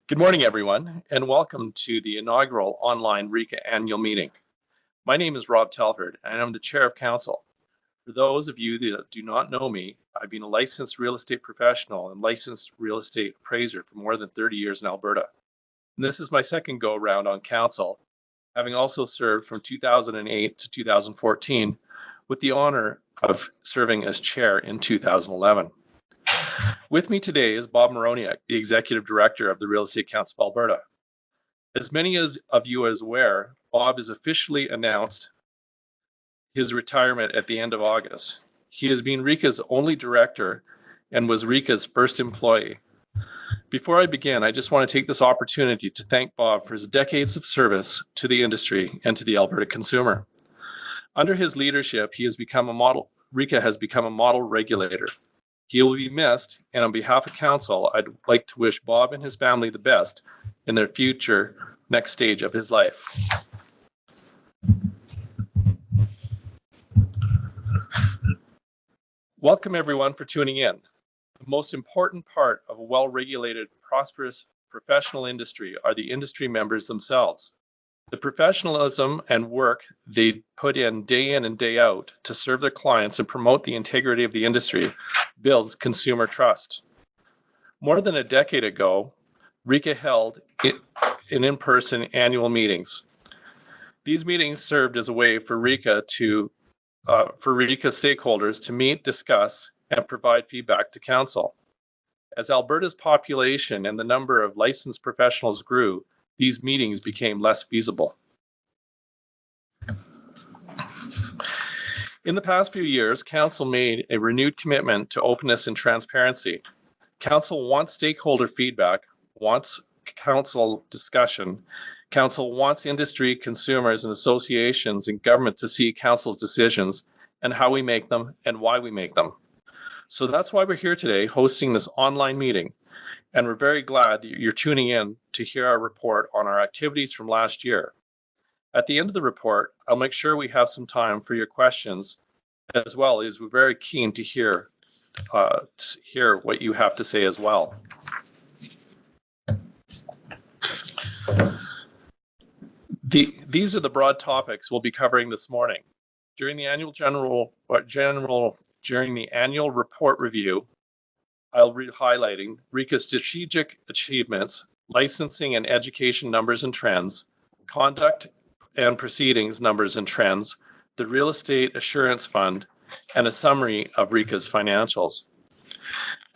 Good morning, everyone, and welcome to the inaugural online RECA annual meeting. My name is Rob Telford, and I'm the Chair of Council. For those of you that do not know me, I've been a licensed real estate professional and licensed real estate appraiser for more than 30 years in Alberta. And this is my second go-round on Council, having also served from 2008 to 2014 with the honor of serving as Chair in 2011. With me today is Bob Moroniak, the Executive Director of the Real Estate Council of Alberta. As many of you are aware, Bob has officially announced his retirement at the end of August. He has been RECA's only director and was RECA's first employee. Before I begin, I just want to take this opportunity to thank Bob for his decades of service to the industry and to the Alberta consumer. Under his leadership, RECA has become a model regulator. He will be missed, and on behalf of Council, I'd like to wish Bob and his family the best in their future next stage of his life. Welcome everyone for tuning in. The most important part of a well-regulated, prosperous professional industry are the industry members themselves. The professionalism and work they put in and day out to serve their clients and promote the integrity of the industry builds consumer trust. More than a decade ago, RECA held in-person annual meetings. These meetings served as a way for RECA stakeholders to meet, discuss, and provide feedback to Council. As Alberta's population and the number of licensed professionals grew, these meetings became less feasible. In the past few years, Council made a renewed commitment to openness and transparency. Council wants stakeholder feedback, wants Council discussion. Council wants industry, consumers, and associations and government to see Council's decisions and how we make them and why we make them. So that's why we're here today hosting this online meeting. And we're very glad that you're tuning in to hear our report on our activities from last year. At the end of the report, I'll make sure we have some time for your questions, as well as we're very keen to hear what you have to say as well. These are the broad topics we'll be covering this morning. During the annual report review, I'll be highlighting RECA's strategic achievements, licensing and education numbers and trends, conduct and proceedings numbers and trends, the Real Estate Assurance Fund, and a summary of RECA's financials.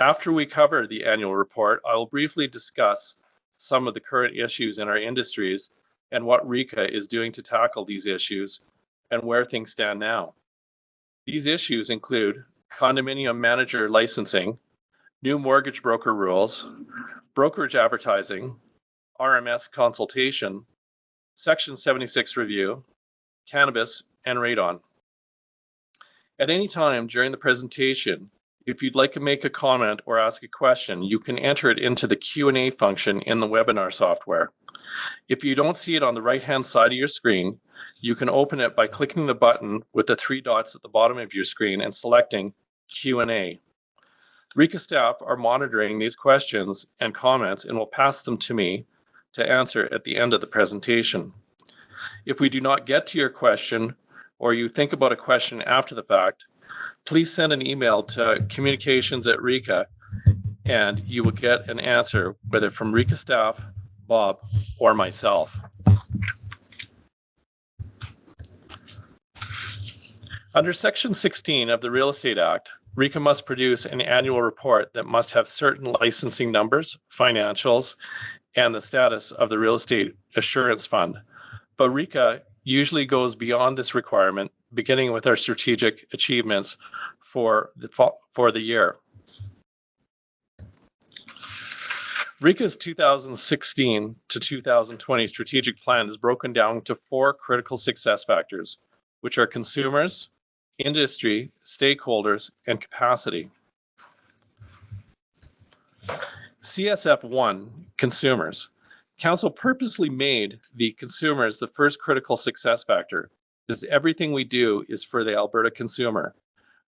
After we cover the annual report, I will briefly discuss some of the current issues in our industries and what RECA is doing to tackle these issues and where things stand now. These issues include condominium manager licensing, new mortgage broker rules, brokerage advertising, RMS consultation, Section 76 review, cannabis, and radon. At any time during the presentation, if you'd like to make a comment or ask a question, you can enter it into the Q&A function in the webinar software. If you don't see it on the right-hand side of your screen, you can open it by clicking the button with the three dots at the bottom of your screen and selecting Q&A. RECA staff are monitoring these questions and comments and will pass them to me to answer at the end of the presentation. If we do not get to your question or you think about a question after the fact, please send an email to communications@RECA and you will get an answer whether from RECA staff, Bob, or myself. Under Section 16 of the Real Estate Act, RECA must produce an annual report that must have certain licensing numbers, financials, and the status of the Real Estate Assurance Fund. But RECA usually goes beyond this requirement, beginning with our strategic achievements for the year. RECA's 2016 to 2020 strategic plan is broken down to 4 critical success factors, which are consumers, industry, stakeholders, and capacity. CSF1, consumers. Council purposely made the consumers the first critical success factor, because everything we do is for the Alberta consumer.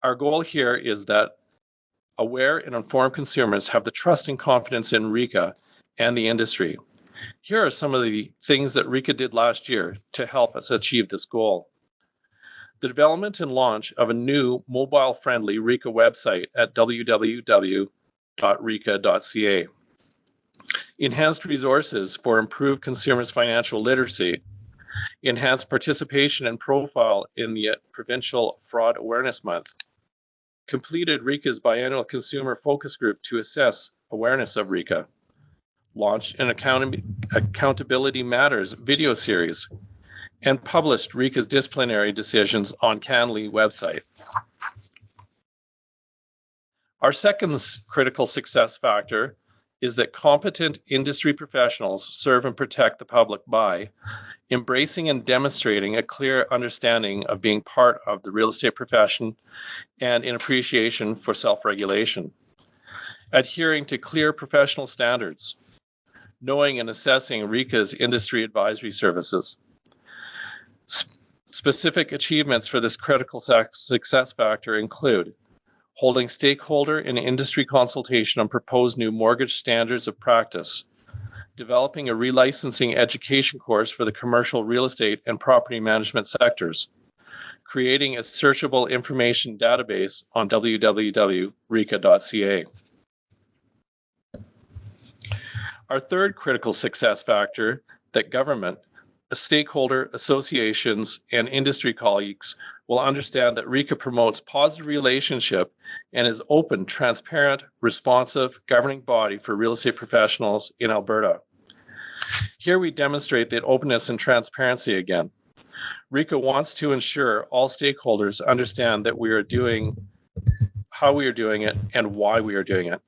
Our goal here is that aware and informed consumers have the trust and confidence in RECA and the industry. Here are some of the things that RECA did last year to help us achieve this goal. The development and launch of a new mobile-friendly RECA website at www.reca.ca. Enhanced resources for improved consumers' financial literacy. Enhanced participation and profile in the Provincial Fraud Awareness Month. Completed RECA's biannual consumer focus group to assess awareness of RECA. Launched an Accountability Matters video series, and published RECA's disciplinary decisions on CanLII website. Our second critical success factor is that competent industry professionals serve and protect the public by embracing and demonstrating a clear understanding of being part of the real estate profession and an appreciation for self-regulation, adhering to clear professional standards, knowing and assessing RECA's industry advisory services. Specific achievements for this critical success factor include holding stakeholder and industry consultation on proposed new mortgage standards of practice, developing a relicensing education course for the commercial real estate and property management sectors, creating a searchable information database on www.reca.ca. Our third critical success factor that government, stakeholder associations, and industry colleagues will understand that RECA promotes positive relationship and is open, transparent, responsive governing body for real estate professionals in Alberta. Here we demonstrate that openness and transparency again. RECA wants to ensure all stakeholders understand that we are doing, how we are doing it, and why we are doing it.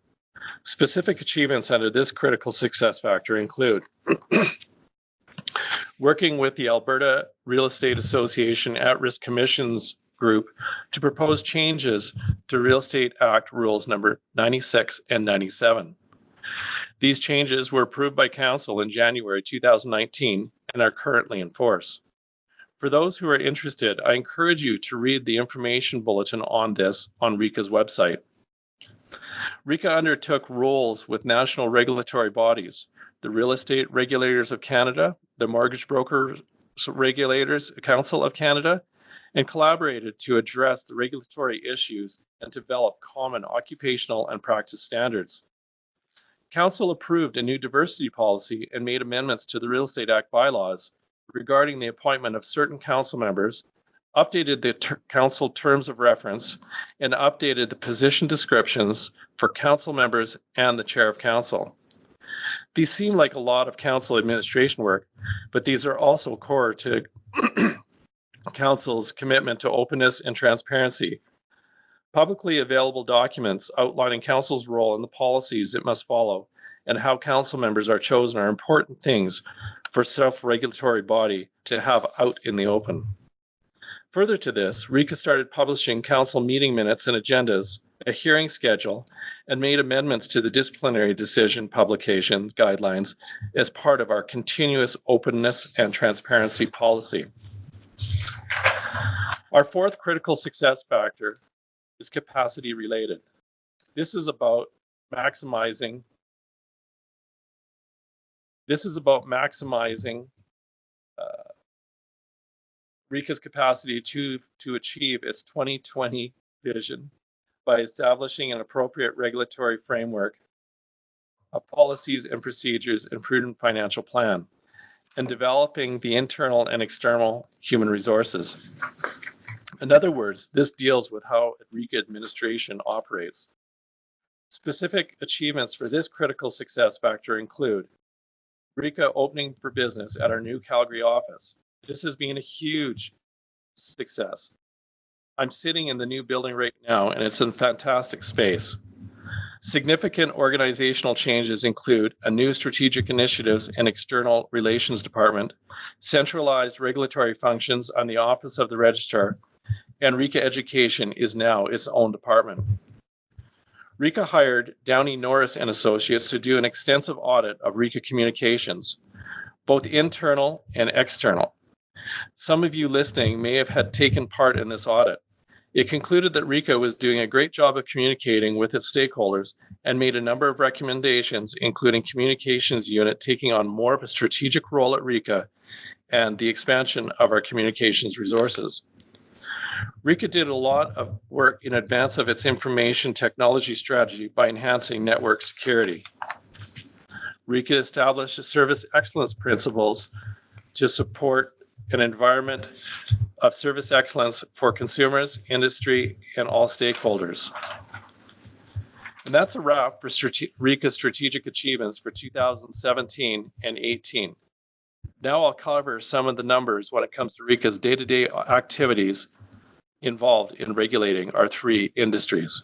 Specific achievements under this critical success factor include working with the Alberta Real Estate Association At-Risk Commissions Group to propose changes to Real Estate Act Rules number 96 and 97. These changes were approved by Council in January 2019 and are currently in force. For those who are interested, I encourage you to read the information bulletin on this on RECA's website. RECA undertook roles with national regulatory bodies, the Real Estate Regulators of Canada, the Mortgage Brokers Regulators Council of Canada, and collaborated to address the regulatory issues and develop common occupational and practice standards. Council approved a new diversity policy and made amendments to the Real Estate Act bylaws regarding the appointment of certain council members, updated the council terms of reference, and updated the position descriptions for council members and the chair of council. These seem like a lot of council administration work, but these are also core to council's commitment to openness and transparency. Publicly available documents outlining council's role and the policies it must follow and how council members are chosen are important things for self-regulatory body to have out in the open. Further to this, RECA started publishing council meeting minutes and agendas, a hearing schedule, and made amendments to the disciplinary decision publication guidelines as part of our continuous openness and transparency policy. Our fourth critical success factor is capacity related. This is about maximizing RECA's capacity to achieve its 2020 vision by establishing an appropriate regulatory framework, policies and procedures, and prudent financial plan, and developing the internal and external human resources. In other words, this deals with how RECA administration operates. Specific achievements for this critical success factor include RECA opening for business at our new Calgary office. This has been a huge success. I'm sitting in the new building right now, and it's a fantastic space. Significant organizational changes include a new strategic initiatives and external relations department, centralized regulatory functions on the Office of the Registrar, and RECA Education is now its own department. RECA hired Downey Norris and Associates to do an extensive audit of RECA communications, both internal and external. Some of you listening may have had taken part in this audit. It concluded that RECA was doing a great job of communicating with its stakeholders and made a number of recommendations, including communications unit taking on more of a strategic role at RECA and the expansion of our communications resources. RECA did a lot of work in advance of its information technology strategy by enhancing network security. RECA established service excellence principles to support an environment of service excellence for consumers, industry, and all stakeholders. And that's a wrap for RECA's strategic achievements for 2017 and 18. Now I'll cover some of the numbers when it comes to RECA's day-to-day activities involved in regulating our three industries.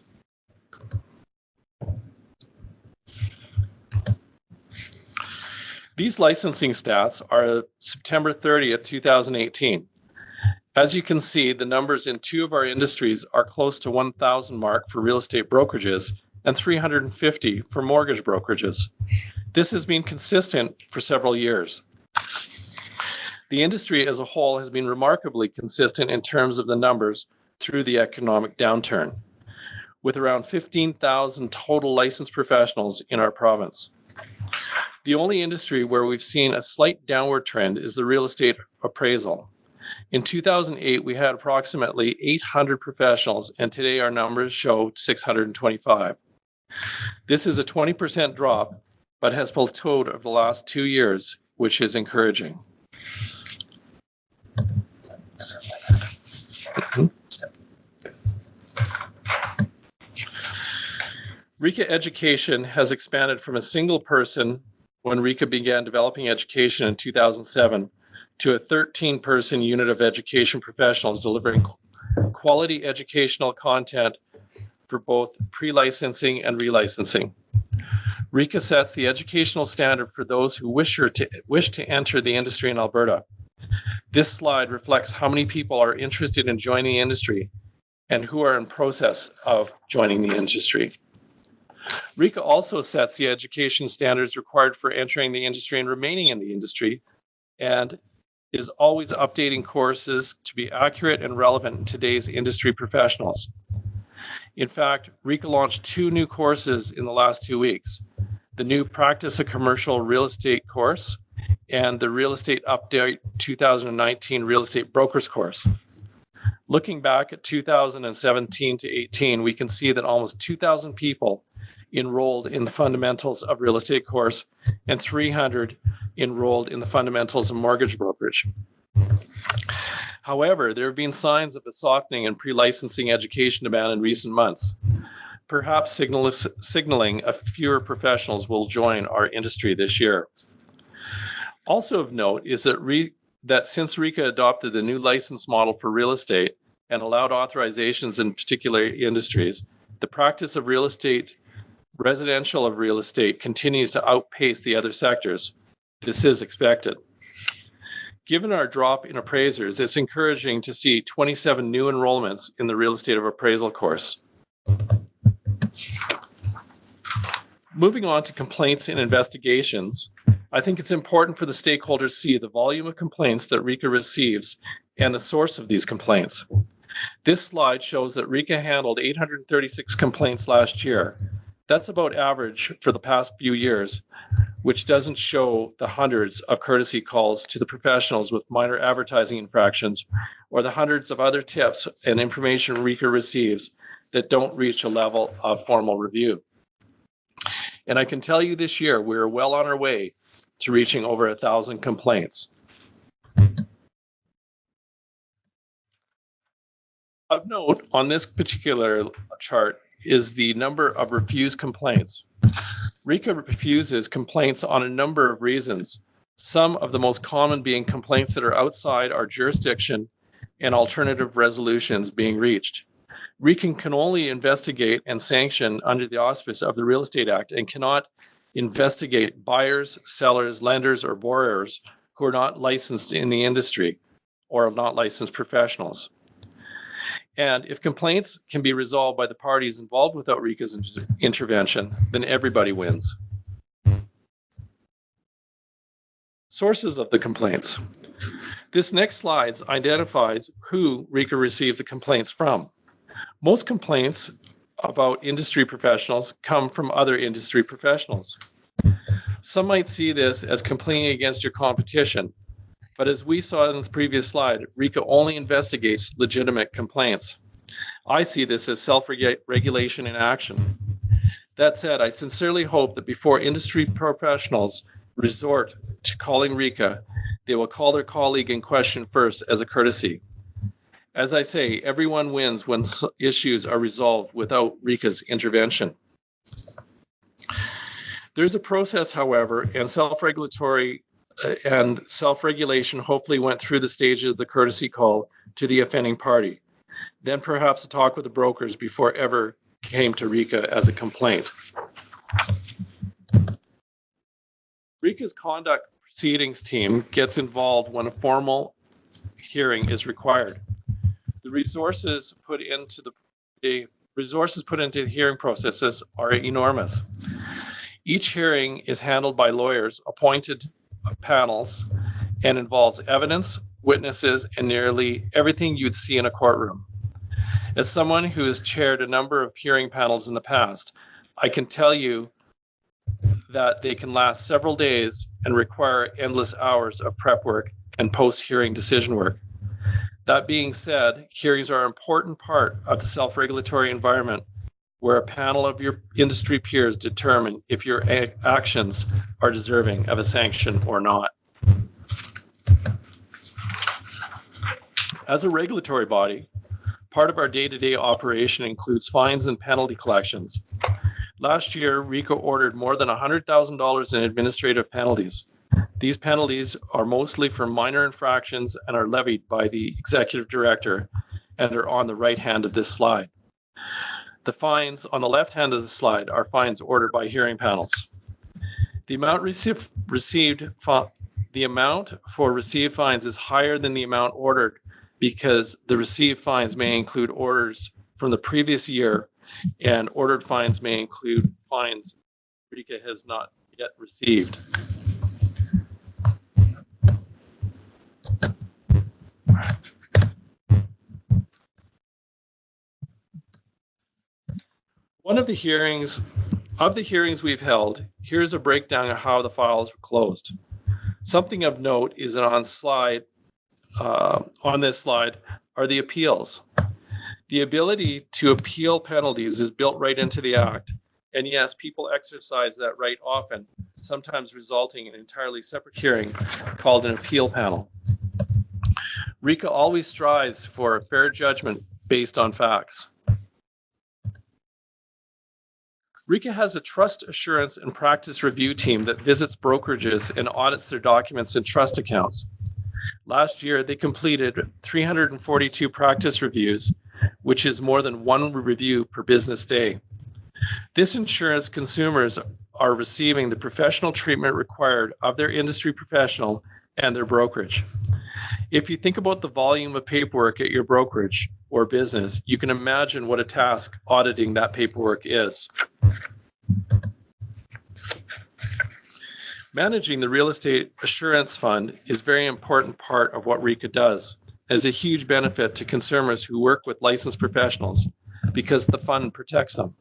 These licensing stats are September 30th, 2018. As you can see, the numbers in two of our industries are close to 1,000 mark for real estate brokerages and 350 for mortgage brokerages. This has been consistent for several years. The industry as a whole has been remarkably consistent in terms of the numbers through the economic downturn, with around 15,000 total licensed professionals in our province. The only industry where we've seen a slight downward trend is the real estate appraisal. In 2008, we had approximately 800 professionals, and today our numbers show 625. This is a 20% drop, but has plateaued over the last 2 years, which is encouraging. RECA education has expanded from a single person when RECA began developing education in 2007 to a 13-person unit of education professionals delivering quality educational content for both pre-licensing and relicensing. RECA sets the educational standard for those who wish to enter the industry in Alberta. This slide reflects how many people are interested in joining the industry and who are in process of joining the industry. RECA also sets the education standards required for entering the industry and remaining in the industry, and is always updating courses to be accurate and relevant in today's industry professionals. In fact, RECA launched 2 new courses in the last 2 weeks: the new Practice of Commercial Real Estate course and the Real Estate Update 2019 Real Estate Brokers course. Looking back at 2017 to 18, we can see that almost 2,000 people enrolled in the Fundamentals of Real Estate course and 300 enrolled in the Fundamentals of Mortgage Brokerage. However, there have been signs of a softening in pre-licensing education demand in recent months, perhaps signaling a fewer professionals will join our industry this year. Also of note is that since RECA adopted the new license model for real estate and allowed authorizations in particular industries, the practice of real estate, residential of real estate, continues to outpace the other sectors. This is expected. Given our drop in appraisers, it's encouraging to see 27 new enrollments in the real estate of appraisal course. Moving on to complaints and investigations, I think it's important for the stakeholders to see the volume of complaints that RECA receives and the source of these complaints. This slide shows that RECA handled 836 complaints last year. That's about average for the past few years, which doesn't show the hundreds of courtesy calls to the professionals with minor advertising infractions or the hundreds of other tips and information RECA receives that don't reach a level of formal review. And I can tell you this year, we're well on our way to reaching over 1,000 complaints. Of note on this particular chart is the number of refused complaints. RECA refuses complaints on a number of reasons, some of the most common being complaints that are outside our jurisdiction and alternative resolutions being reached. RECA can only investigate and sanction under the auspice of the Real Estate Act and cannot investigate buyers, sellers, lenders, or borrowers who are not licensed in the industry or are not licensed professionals. And if complaints can be resolved by the parties involved without RECA's intervention, then everybody wins. Sources of the complaints. This next slide identifies who RECA receives the complaints from. Most complaints about industry professionals come from other industry professionals. Some might see this as complaining against your competition, but as we saw in this previous slide, RECA only investigates legitimate complaints. I see this as self-regulation in action. That said, I sincerely hope that before industry professionals resort to calling RECA, they will call their colleague in question first as a courtesy. As I say, everyone wins when issues are resolved without RECA's intervention. There's a process, however, and self-regulation hopefully went through the stages of the courtesy call to the offending party. Then perhaps a talk with the brokers before ever came to RECA as a complaint. RECA's conduct proceedings team gets involved when a formal hearing is required. The resources put into the hearing processes are enormous. Each hearing is handled by lawyers, appointed panels, and involves evidence, witnesses, and nearly everything you'd see in a courtroom. As someone who has chaired a number of hearing panels in the past, I can tell you that they can last several days and require endless hours of prep work and post-hearing decision work. That being said, hearings are an important part of the self-regulatory environment where a panel of your industry peers determine if your actions are deserving of a sanction or not. As a regulatory body, part of our day-to-day operation includes fines and penalty collections. Last year, RECA ordered more than $100,000 in administrative penalties. These penalties are mostly for minor infractions and are levied by the executive director and are on the right hand of this slide. The fines on the left hand of the slide are fines ordered by hearing panels. The amount for received fines is higher than the amount ordered because the received fines may include orders from the previous year, and ordered fines may include fines RECA has not yet received. Of the hearings we've held, here's a breakdown of how the files were closed. Something of note is that on this slide are the appeals. The ability to appeal penalties is built right into the Act, and yes, people exercise that right often, sometimes resulting in an entirely separate hearing called an appeal panel. RECA always strives for a fair judgment based on facts. RECA has a trust assurance and practice review team that visits brokerages and audits their documents and trust accounts. Last year, they completed 342 practice reviews, which is more than one review per business day. This ensures consumers are receiving the professional treatment required of their industry professional and their brokerage. If you think about the volume of paperwork at your brokerage or business, you can imagine what a task auditing that paperwork is. Managing the real estate assurance fund is a very important part of what RECA does. It has a huge benefit to consumers who work with licensed professionals because the fund protects them.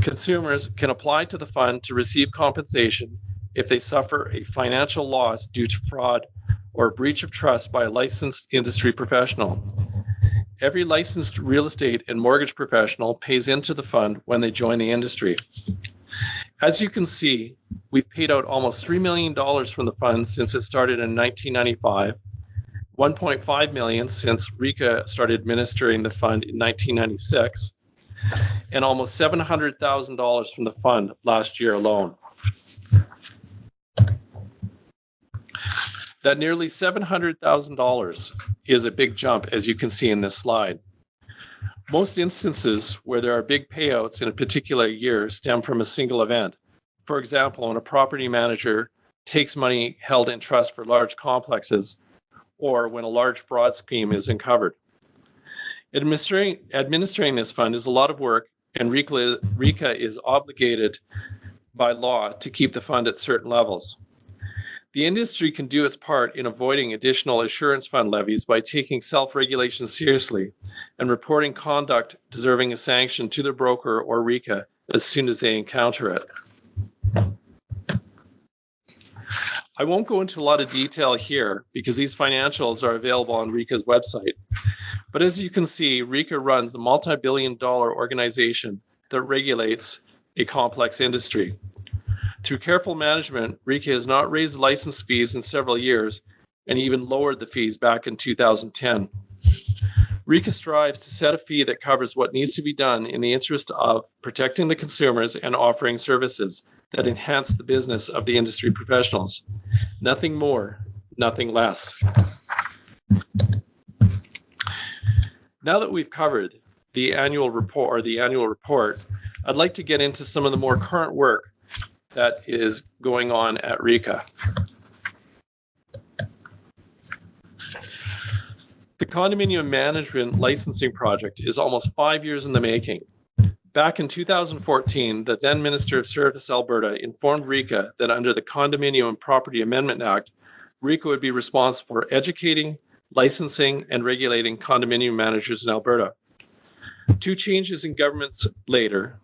Consumers can apply to the fund to receive compensation if they suffer a financial loss due to fraud or breach of trust by a licensed industry professional. Every licensed real estate and mortgage professional pays into the fund when they join the industry. As you can see, we've paid out almost $3 million from the fund since it started in 1995, $1.5 million since RECA started administering the fund in 1996, and almost $700,000 from the fund last year alone. That nearly $700,000 is a big jump, as you can see in this slide. Most instances where there are big payouts in a particular year stem from a single event. For example, when a property manager takes money held in trust for large complexes, or when a large fraud scheme is uncovered. Administering this fund is a lot of work, and RECA is obligated by law to keep the fund at certain levels. The industry can do its part in avoiding additional insurance fund levies by taking self-regulation seriously and reporting conduct deserving a sanction to the broker or RECA as soon as they encounter it. I won't go into a lot of detail here because these financials are available on RECA's website. But as you can see, RECA runs a multi-billion-dollar organization that regulates a complex industry. Through careful management, RECA has not raised license fees in several years and even lowered the fees back in 2010. RECA strives to set a fee that covers what needs to be done in the interest of protecting the consumers and offering services that enhance the business of the industry professionals. Nothing more, nothing less. Now that we've covered the annual report, I'd like to get into some of the more current work that is going on at RECA. The condominium management licensing project is almost 5 years in the making. Back in 2014, the then Minister of Service Alberta informed RECA that under the Condominium Property Amendment Act, RECA would be responsible for educating, licensing, and regulating condominium managers in Alberta. 2 changes in governments later,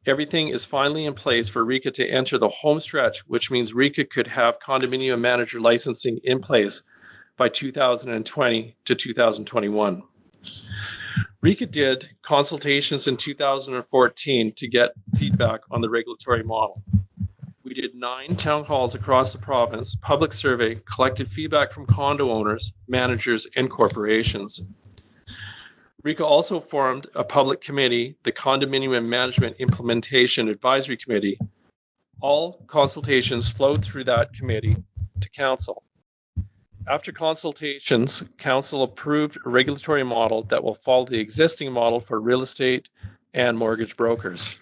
everything is finally in place for RECA to enter the home stretch, which means RECA could have condominium manager licensing in place by 2020 to 2021. RECA did consultations in 2014 to get feedback on the regulatory model. We did 9 town halls across the province, public survey, collected feedback from condo owners, managers, and corporations. RECA also formed a public committee, the Condominium Management Implementation Advisory Committee. All consultations flowed through that committee to Council. After consultations, Council approved a regulatory model that will follow the existing model for real estate and mortgage brokers.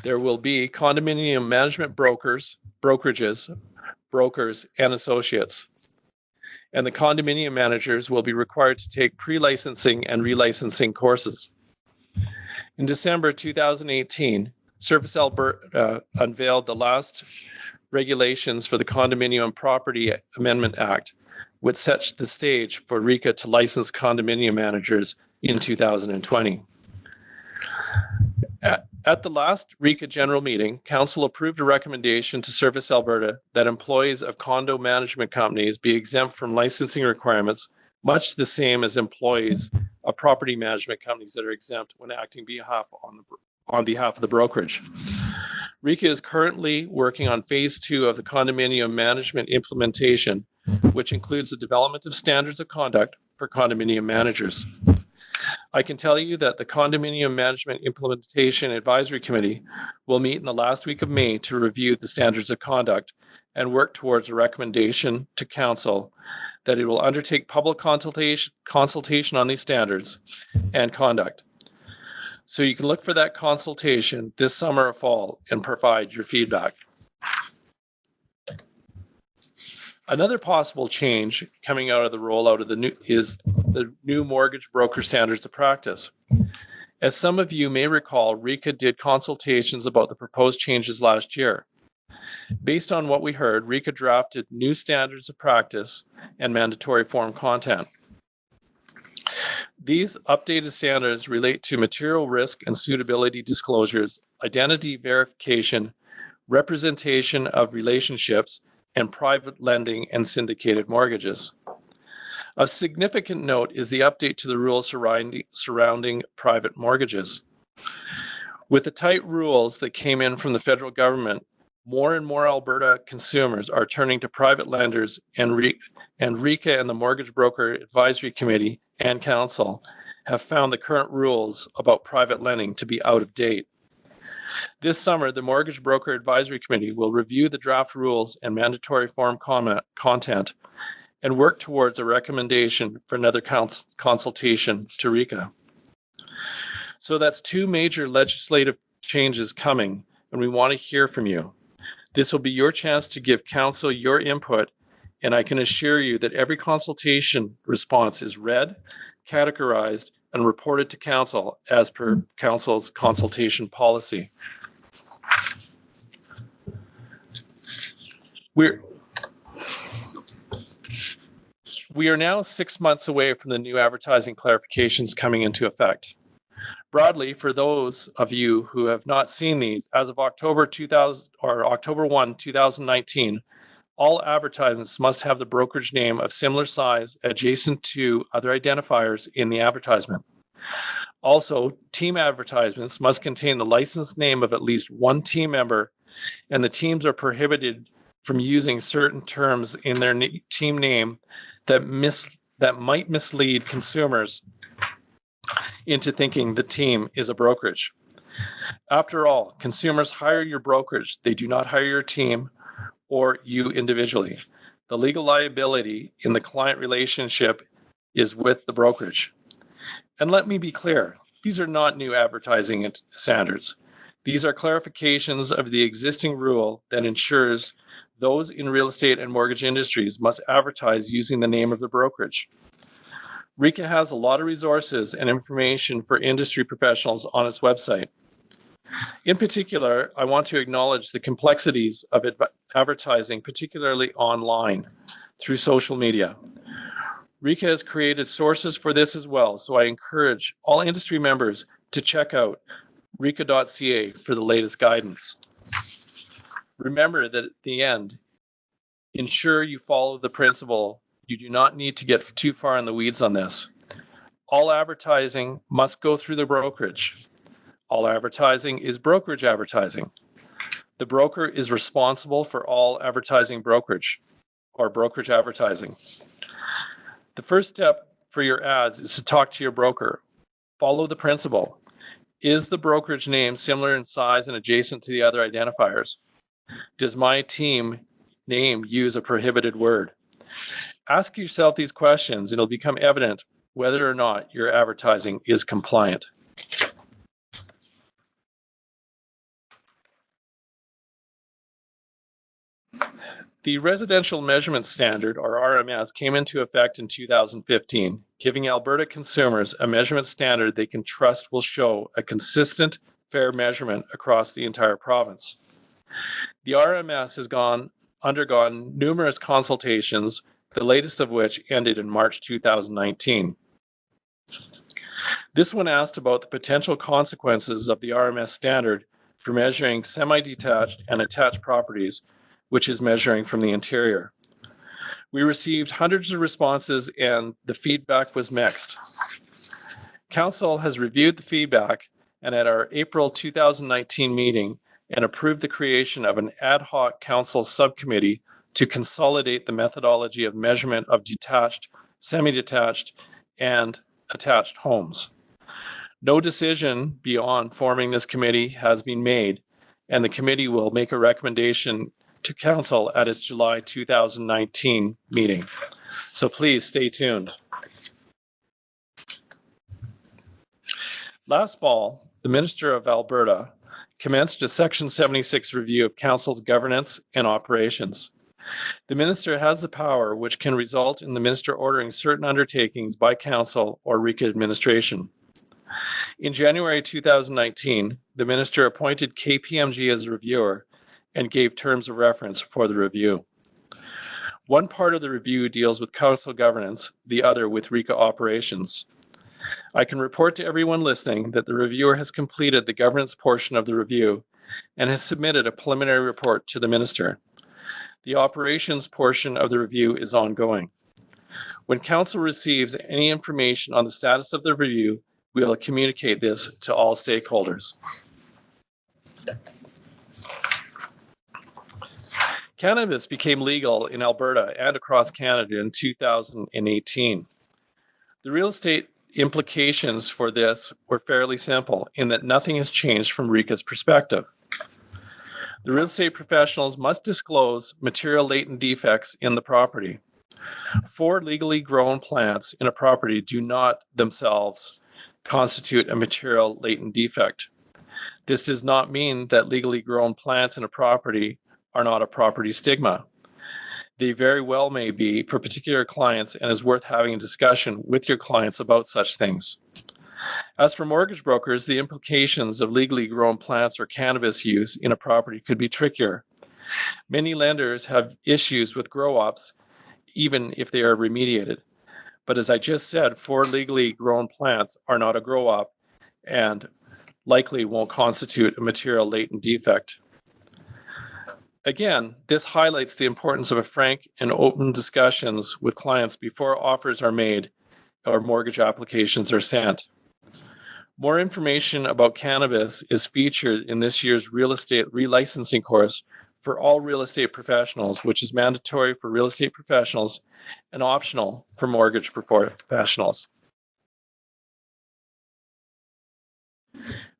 There will be condominium management brokers, brokerages, brokers, and associates. And the condominium managers will be required to take pre-licensing and relicensing courses. In December 2018, Service Alberta unveiled the last regulations for the Condominium Property Amendment Act, which sets the stage for RECA to license condominium managers in 2020. At the last RECA general meeting, Council approved a recommendation to Service Alberta that employees of condo management companies be exempt from licensing requirements, much the same as employees of property management companies that are exempt when acting on behalf of the brokerage. RECA is currently working on phase 2 of the condominium management implementation, which includes the development of standards of conduct for condominium managers. I can tell you that the Condominium Management Implementation Advisory Committee will meet in the last week of May to review the standards of conduct and work towards a recommendation to Council that it will undertake public consultation on these standards and conduct. So you can look for that consultation this summer or fall and provide your feedback. Another possible change coming out of the rollout of the new mortgage broker standards of practice. As some of you may recall, RECA did consultations about the proposed changes last year. Based on what we heard, RECA drafted new standards of practice and mandatory form content. These updated standards relate to material risk and suitability disclosures, identity verification, representation of relationships, and private lending and syndicated mortgages. Of significant note is the update to the rules surrounding private mortgages. With the tight rules that came in from the federal government, more and more Alberta consumers are turning to private lenders, and RECA and the Mortgage Broker Advisory Committee and Council have found the current rules about private lending to be out of date. This summer, the Mortgage Broker Advisory Committee will review the draft rules and mandatory form content and work towards a recommendation for another consultation to RECA. So that's 2 major legislative changes coming, and we want to hear from you. This will be your chance to give Council your input, and I can assure you that every consultation response is read, categorized, and reported to Council as per Council's consultation policy. We are now 6 months away from the new advertising clarifications coming into effect. Broadly, for those of you who have not seen these, as of October 1, 2019, all advertisements must have the brokerage name of similar size adjacent to other identifiers in the advertisement. Also, team advertisements must contain the licensed name of at least one team member, and the teams are prohibited from using certain terms in their team name that might mislead consumers into thinking the team is a brokerage. After all, consumers hire your brokerage. They do not hire your team or you individually. The legal liability in the client relationship is with the brokerage. And let me be clear, these are not new advertising standards. These are clarifications of the existing rule that ensures those in real estate and mortgage industries must advertise using the name of the brokerage. RECA has a lot of resources and information for industry professionals on its website. In particular, I want to acknowledge the complexities of advertising, particularly online, through social media. RECA has created sources for this as well, so I encourage all industry members to check out RECA.ca for the latest guidance. Remember that at the end, ensure you follow the principle. You do not need to get too far in the weeds on this. All advertising must go through the brokerage. All advertising is brokerage advertising. The broker is responsible for all advertising brokerage or brokerage advertising. The first step for your ads is to talk to your broker. Follow the principle. Is the brokerage name similar in size and adjacent to the other identifiers? Does my team name use a prohibited word? Ask yourself these questions and it'll become evident whether or not your advertising is compliant. The Residential Measurement Standard, or RMS, came into effect in 2015, giving Alberta consumers a measurement standard they can trust will show a consistent, fair measurement across the entire province. The RMS has undergone numerous consultations, the latest of which ended in March 2019. This one asked about the potential consequences of the RMS standard for measuring semi-detached and attached properties, which is measuring from the interior. We received hundreds of responses and the feedback was mixed. Council has reviewed the feedback and at our April 2019 meeting and approved the creation of an ad hoc council subcommittee to consolidate the methodology of measurement of detached, semi-detached, and attached homes. No decision beyond forming this committee has been made, and the committee will make a recommendation to Council at its July 2019 meeting. So please stay tuned. Last fall, the Minister of Alberta commenced a Section 76 review of Council's governance and operations. The Minister has the power which can result in the Minister ordering certain undertakings by Council or RECA administration. In January 2019, the Minister appointed KPMG as a reviewer and gave terms of reference for the review. One part of the review deals with Council governance, the other with RECA operations. I can report to everyone listening that the reviewer has completed the governance portion of the review and has submitted a preliminary report to the Minister. The operations portion of the review is ongoing. When Council receives any information on the status of the review, we will communicate this to all stakeholders. Cannabis became legal in Alberta and across Canada in 2018. The real estate implications for this were fairly simple in that nothing has changed from RECA's perspective. The real estate professionals must disclose material latent defects in the property. 4 legally grown plants in a property do not themselves constitute a material latent defect. This does not mean that legally grown plants in a property are not a property stigma. They very well may be for particular clients and is worth having a discussion with your clients about such things. As for mortgage brokers, the implications of legally grown plants or cannabis use in a property could be trickier. Many lenders have issues with grow-ops, even if they are remediated. But as I just said, 4 legally grown plants are not a grow-op and likely won't constitute a material latent defect. Again, this highlights the importance of a frank and open discussions with clients before offers are made or mortgage applications are sent. More information about cannabis is featured in this year's real estate relicensing course for all real estate professionals, which is mandatory for real estate professionals and optional for mortgage professionals.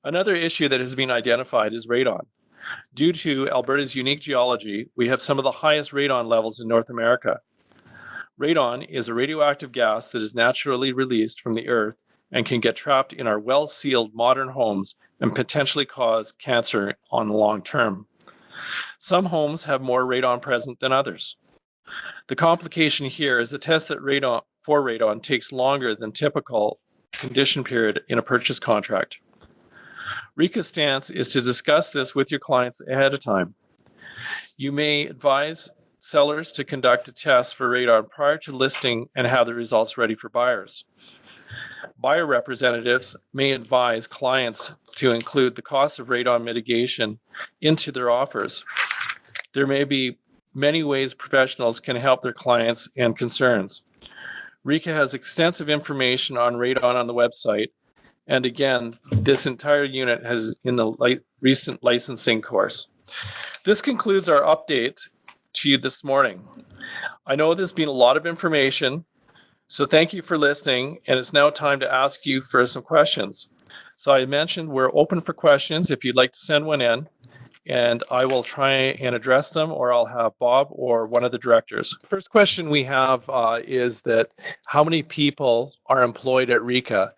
Another issue that has been identified is radon. Due to Alberta's unique geology, we have some of the highest radon levels in North America. Radon is a radioactive gas that is naturally released from the earth and can get trapped in our well-sealed modern homes and potentially cause cancer on the long term. Some homes have more radon present than others. The complication here is the test that radon takes longer than typical condition period in a purchase contract. RECA's stance is to discuss this with your clients ahead of time. You may advise sellers to conduct a test for radon prior to listing and have the results ready for buyers. Buyer representatives may advise clients to include the cost of radon mitigation into their offers. There may be many ways professionals can help their clients and concerns. RECA has extensive information on radon on the website. And again, this entire unit has in the recent licensing course. This concludes our update to you this morning. I know there's been a lot of information, so thank you for listening, and it's now time to ask you for some questions. So I mentioned we're open for questions if you'd like to send one in, and I will try and address them, or I'll have Bob or one of the directors. First question we have is that how many people are employed at RECA?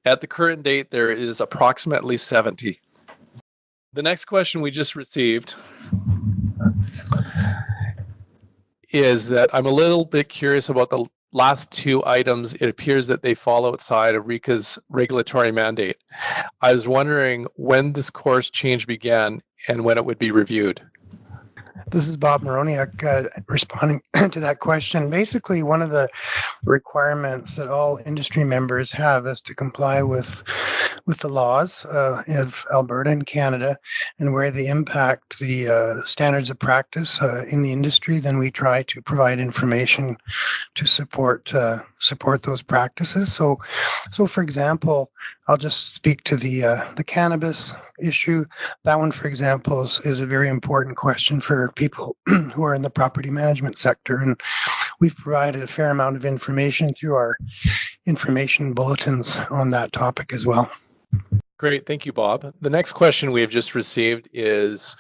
At the current date, there is approximately 70. The next question we just received is that I'm a little bit curious about the last 2 items. It appears that they fall outside of RECA's regulatory mandate. I was wondering when this course change began and when it would be reviewed. This is Bob Moroniak responding to that question. Basically, one of the requirements that all industry members have is to comply with the laws of Alberta and Canada, and where they impact the standards of practice in the industry, then we try to provide information to support those practices. So for example, I'll just speak to the cannabis issue. That one, for example, is a very important question for people who are in the property management sector, and we've provided a fair amount of information through our information bulletins on that topic as well. Great, thank you, Bob. The next question we have just received is,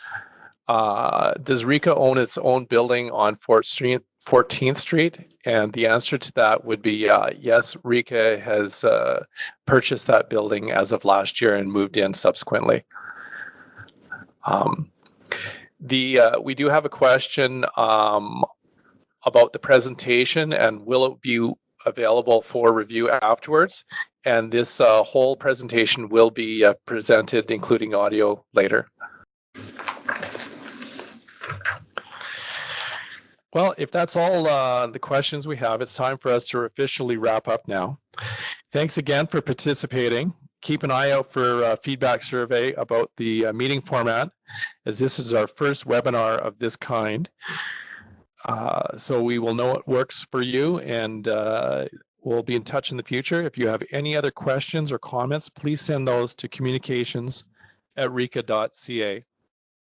does RECA own its own building on 14th Street? And the answer to that would be yes, RECA has purchased that building as of last year and moved in subsequently. We do have a question about the presentation and will it be available for review afterwards? And this whole presentation will be presented, including audio, later. Well, if that's all the questions we have, it's time for us to officially wrap up now. Thanks again for participating. Keep an eye out for a feedback survey about the meeting format, as this is our first webinar of this kind. So we will know what works for you, and we'll be in touch in the future. If you have any other questions or comments, please send those to communications@reca.ca.